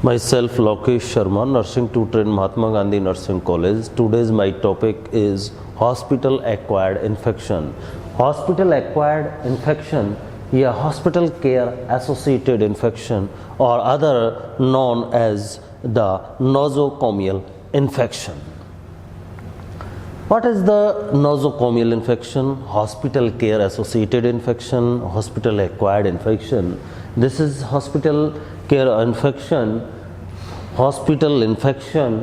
Myself Lokesh Sharma, nursing tutor in Mahatma Gandhi Nursing College. Today's my topic is hospital acquired infection. Hospital acquired infection या hospital care associated infection or other known as the nosocomial infection. What is the nosocomial infection? Hospital care associated infection, hospital acquired infection. This is hospital care infection, hospital infection,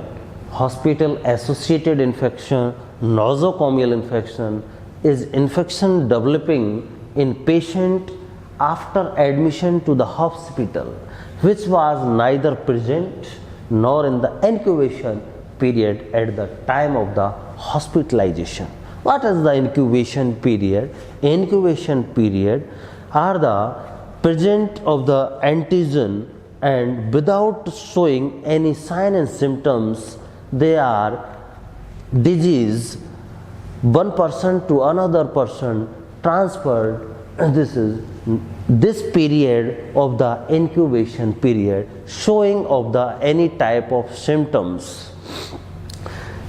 hospital associated infection, nosocomial infection is infection developing in patient after admission to the hospital, which was neither present nor in the incubation period at the time of the hospitalization. What is the incubation period? Incubation period are the present of the antigen and without showing any sign and symptoms, they are disease one person to another person transferred. This period of the incubation period showing of the any type of symptoms.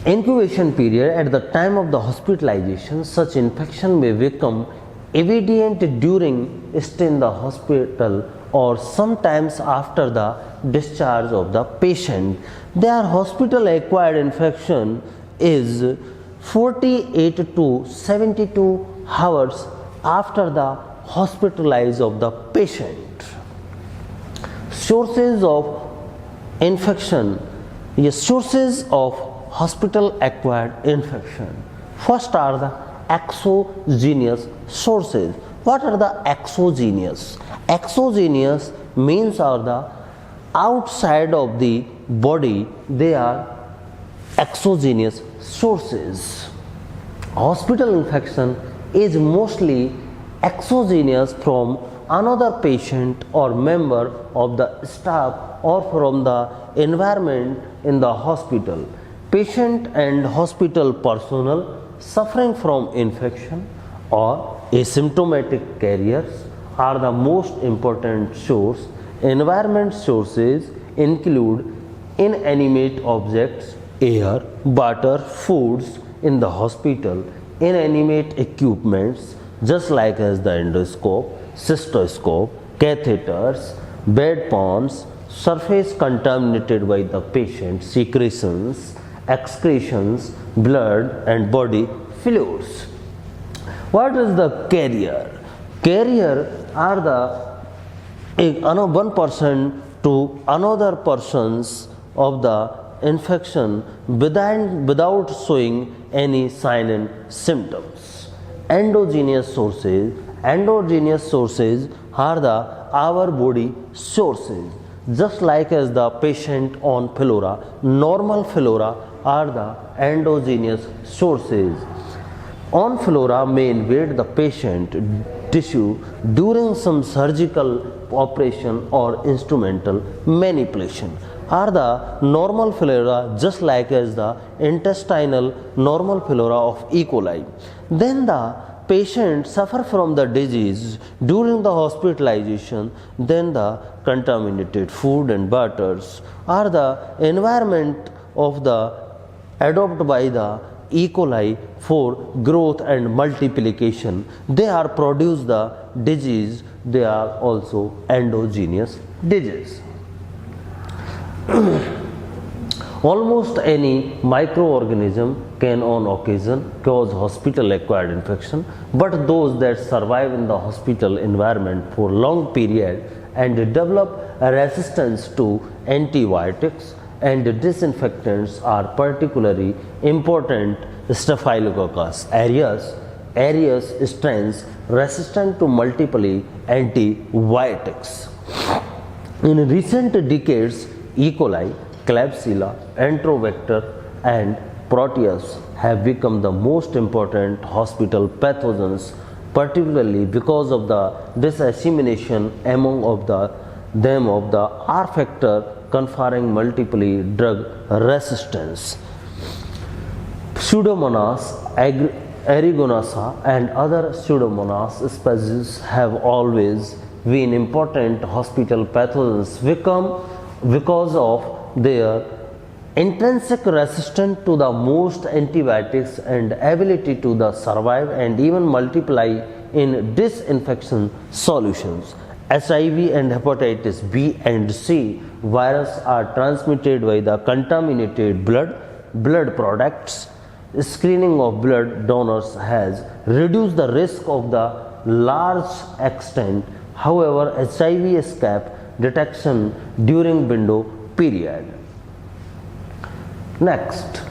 Incubation period at the time of the hospitalization, such infection may become evident during stay in the hospital or sometimes after the discharge of the patient. Their hospital acquired infection is 48 to 72 hours after the hospitalization of the patient. Sources of infection, sources of hospital acquired infection. First are the exogenous sources. What are the exogenous? Exogenous means are the outside of the body, they are exogenous sources. Hospital infection is mostly exogenous from another patient or member of the staff or from the environment in the hospital. Patient and hospital personnel suffering from infection or asymptomatic carriers are the most important source. Environment sources include inanimate objects, air, water, foods in the hospital, inanimate equipments just like as the endoscope, cystoscope, catheters, bed pawns, surface contaminated by the patient, secretions, excretions, blood and body fluids. What is the carrier? Carrier are the one person to another persons of the infection without showing any sign and symptoms. Endogenous sources. Endogenous sources are the our body sources. Just like as the patient on flora, normal flora are the endogenous sources. On flora may invade the patient tissue during some surgical operation or instrumental manipulation. Are the normal flora just like as the intestinal normal flora of E. coli. Then the patient suffer from the disease during the hospitalization. Then the contaminated food and waters are the environment of the adopted by the E. coli for growth and multiplication. They are produce the disease. They are also endogenous disease. Almost any microorganism can on occasion cause hospital acquired infection, but those that survive in the hospital environment for long period and develop a resistance to antibiotics and disinfectants are particularly important. Staphylococcus aureus strains resistant to multiple antibiotics. In recent decades, E. coli, Klebsiella, Enterovector and Proteus have become the most important hospital pathogens, particularly because of the dissemination among them of the R factor conferring multiple drug resistance. Pseudomonas aeruginosa and other Pseudomonas species have always been important hospital pathogens. Become because of their intrinsic resistance to the most antibiotics and ability to survive and even multiply in disinfection solutions. HIV and hepatitis B and C virus are transmitted by the contaminated blood products. Screening of blood donors has reduced the risk of the large extent. However, HIV escape detection during window period. Next,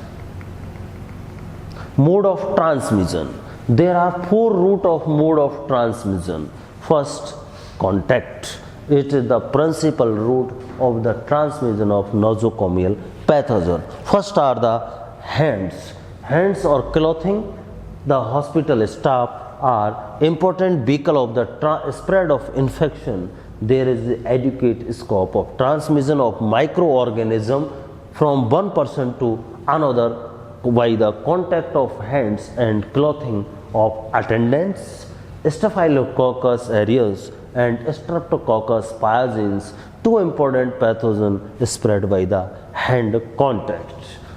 mode of transmission. There are 4 routes of mode of transmission. First, contact. It is the principal route of the transmission of nosocomial pathogen. First are the hands. Hands or clothing. The hospital staff are important vehicle of the spread of infection. There is the adequate scope of transmission of microorganism from one person to another by the contact of hands and clothing of attendants. Staphylococcus aureus and Streptococcus pyogenes, 2 important pathogens spread by the hand contact.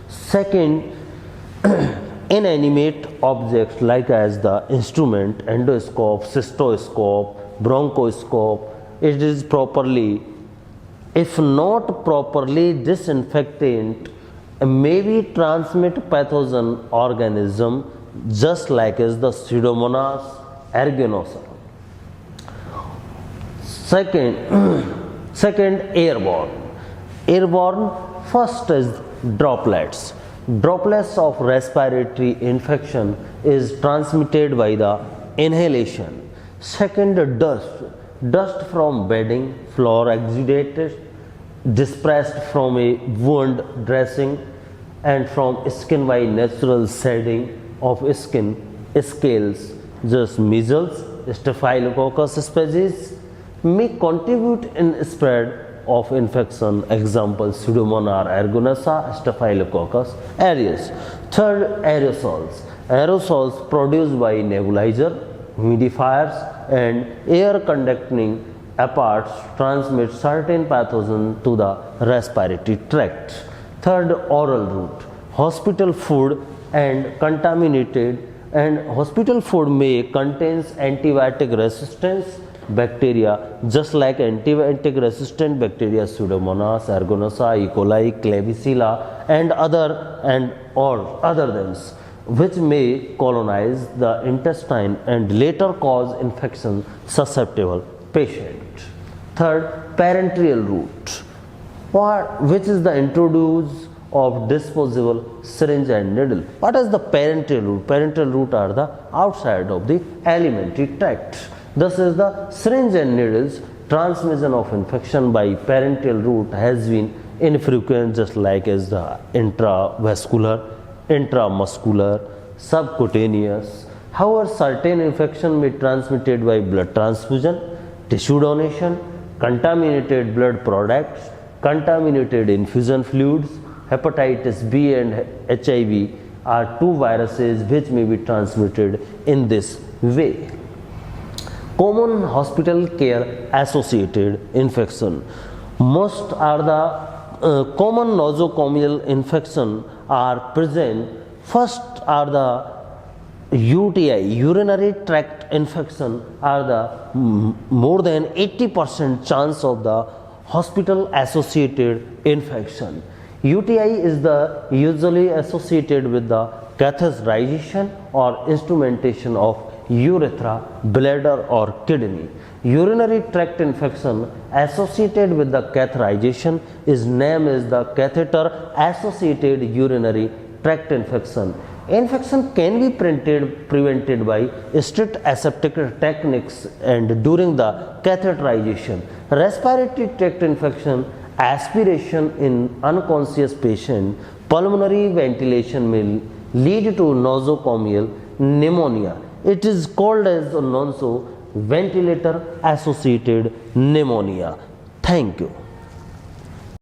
Second, inanimate objects like as the instrument, endoscope, cystoscope, bronchoscope. It is properly, if not properly disinfectant, may transmit pathogen organism just like as the Pseudomonas aeruginosa. Second, airborne. Airborne, first is droplets. Droplets of respiratory infection is transmitted by the inhalation. Second, dust from bedding, floor exudated, dispersed from a wound dressing and from skin by natural shedding of skin scales. Just measles, Staphylococcus species may contribute in spread of infection. Example, Pseudomonas aeruginosa, Staphylococcus aureus. Third, aerosols. Aerosols produced by nebulizer, humidifiers and air conducting apparats transmit certain pathogens to the respiratory tract. Third, oral route. Hospital food and contaminated, and hospital food may contains antibiotic resistance bacteria just like antibiotic resistant bacteria Pseudomonas aeruginosa, E. coli, Klebsiella and other things, which may colonize the intestine and later cause infection susceptible patient. Third, parenteral route, which is the introduce of disposable syringe and needle. What is the parenteral route? Parenteral route are the outside of the alimentary tract. Thus is the syringe and needles. Transmission of infection by parenteral route has been infrequent just like as the intravascular, intramuscular, subcutaneous. However, certain infection may be transmitted by blood transfusion, tissue donation, contaminated blood products, contaminated infusion fluids. Hepatitis B and HIV are 2 viruses which may be transmitted in this way. Common hospital care associated infection. Most are the common nosocomial infection are present. First are the UTI, urinary tract infection, are the more than 80% chance of the hospital associated infection. UTI is the usually associated with the catheterization or instrumentation of urethra, bladder or kidney. Urinary tract infection associated with the catheterization is named as the catheter associated urinary tract infection. Infection can be prevented by strict aseptic techniques and during the catheterization. Respiratory tract infection, aspiration in unconscious patient, pulmonary ventilation may lead to nosocomial pneumonia. It is called as ventilator associated pneumonia. Thank you.